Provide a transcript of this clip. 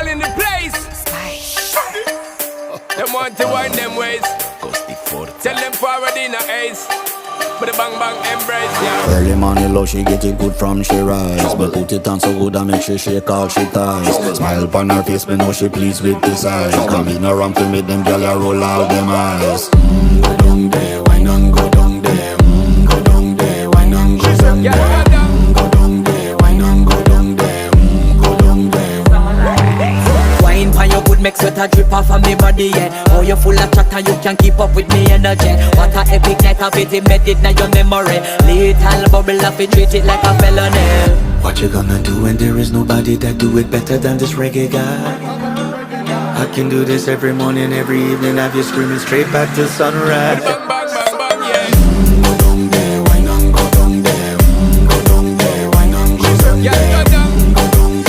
in the place. Them want to wind them ways. Tell them forward in a ace. But the bang bang embrace, yeah. Early morning low, she get it good from she rise. But put it on so good and make she shake all she ties. Smile upon her face, me know she pleased with this eyes. Come in around to meet them gyal, ya roll out them eyes. Go down there, why not go down there? Go down there, why not go down there? Go down there, why not go down there? Go down there. Wine pan your good, make sweat a drip off of me body, yeah. Oh, you full of chatter, you can't keep up with me energy. What a epic night of it, embedded in your memory. Little bubble of it, treat it like a felony. What you gonna do when there is nobody that do it better than this reggae guy? I can do this every morning, every evening, have you screaming straight back to sunrise.